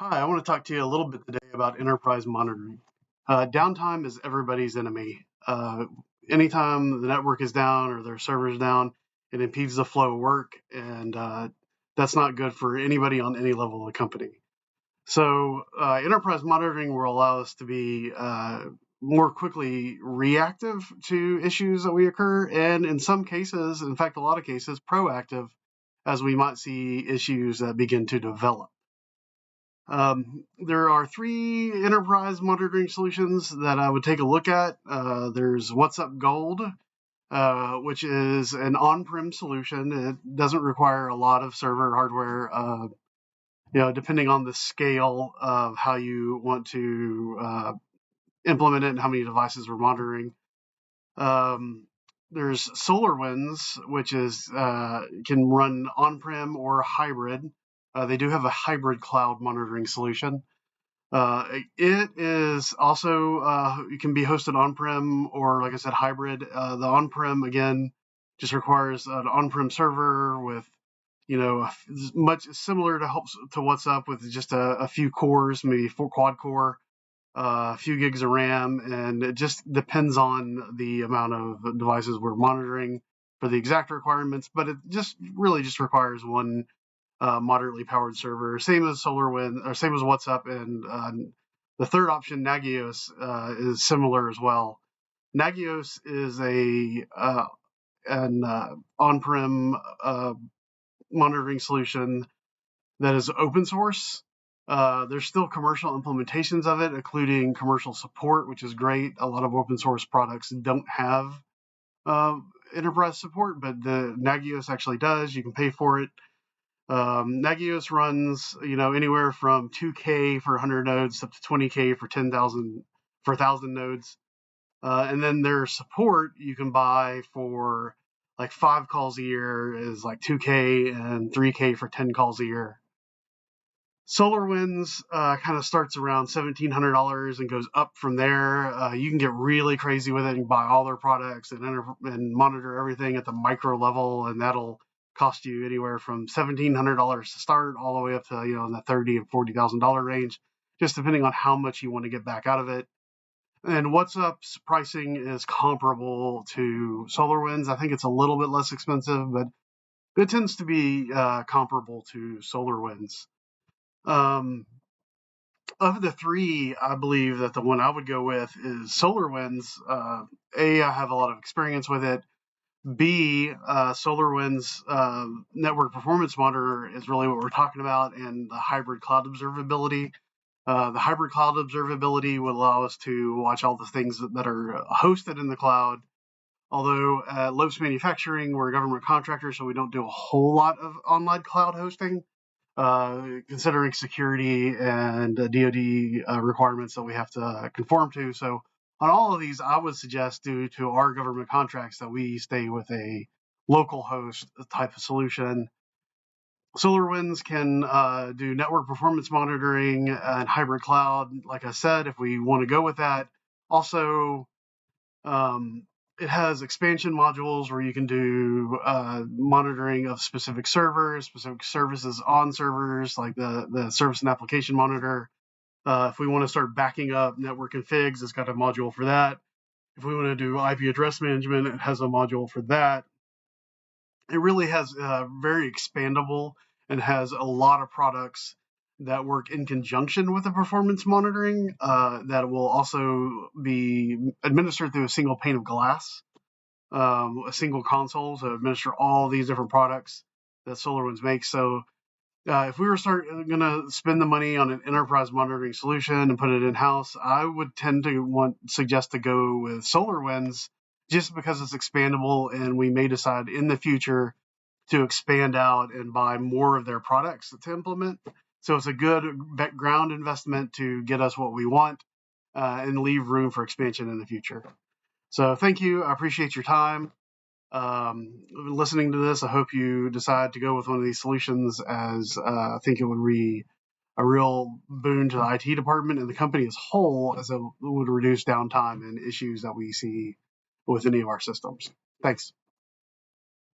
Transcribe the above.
Hi, I want to talk to you a little bit today about enterprise monitoring. Downtime is everybody's enemy. Anytime the network is down or their server's down, it impedes the flow of work, and that's not good for anybody on any level of the company. So, enterprise monitoring will allow us to be more quickly reactive to issues that we occur, and in some cases, in fact, a lot of cases, proactive as we might see issues that begin to develop. There are three enterprise monitoring solutions that I would take a look at. There's What's Up Gold, which is an on-prem solution. It doesn't require a lot of server hardware, depending on the scale of how you want to implement it and how many devices we're monitoring. There's SolarWinds, which is can run on-prem or hybrid. They do have a hybrid cloud monitoring solution. It is also it can be hosted on-prem or, like I said, hybrid. The on-prem again just requires an on-prem server with much similar to What's Up, with just a few cores, maybe 4 quad core, a few gigs of RAM, and it just depends on the amount of devices we're monitoring for the exact requirements. But it just really just requires one moderately powered server, same as SolarWinds, or same as What's Up, and the third option, Nagios, is similar as well. Nagios is an on-prem monitoring solution that is open source. There's still commercial implementations of it, including commercial support, which is great. A lot of open source products don't have enterprise support, but the Nagios actually does. You can pay for it. Nagios runs, anywhere from 2K for 100 nodes up to 20K for 10,000 for 1,000 nodes. And then their support you can buy for like 5 calls a year is like 2K, and 3K for 10 calls a year. SolarWinds kind of starts around $1,700 and goes up from there. You can get really crazy with it and buy all their products and monitor everything at the micro level, and that'll cost you anywhere from $1,700 to start, all the way up to in the $30,000 and $40,000 range, just depending on how much you want to get back out of it. And What's Up's pricing is comparable to SolarWinds. I think it's a little bit less expensive, but it tends to be comparable to SolarWinds. Of the three, I believe that the one I would go with is SolarWinds. A, I have a lot of experience with it. B, SolarWinds network performance monitor is really what we're talking about, and the hybrid cloud observability. The hybrid cloud observability would allow us to watch all the things that are hosted in the cloud. Although at Lopes Manufacturing, we're a government contractor, so we don't do a whole lot of online cloud hosting, considering security and DoD requirements that we have to conform to. So on all of these, I would suggest, due to our government contracts, that we stay with a local host type of solution. SolarWinds can do network performance monitoring and hybrid cloud, like I said, if we want to go with that. Also, it has expansion modules where you can do monitoring of specific servers, specific services on servers, like the service and application monitor. If we want to start backing up network configs, it's got a module for that. If we want to do IP address management, it has a module for that. It really has very expandable and has a lot of products that work in conjunction with the performance monitoring that will also be administered through a single pane of glass, a single console to administer all these different products that SolarWinds makes. So if we were going to spend the money on an enterprise monitoring solution and put it in-house, I would tend to suggest to go with SolarWinds, just because it's expandable, and we may decide in the future to expand out and buy more of their products to implement. So it's a good ground investment to get us what we want and leave room for expansion in the future. So thank you. I appreciate your time. Listening to this, I hope you decide to go with one of these solutions, as I think it would be a real boon to the IT department and the company as a whole, as it would reduce downtime and issues that we see with any of our systems. Thanks.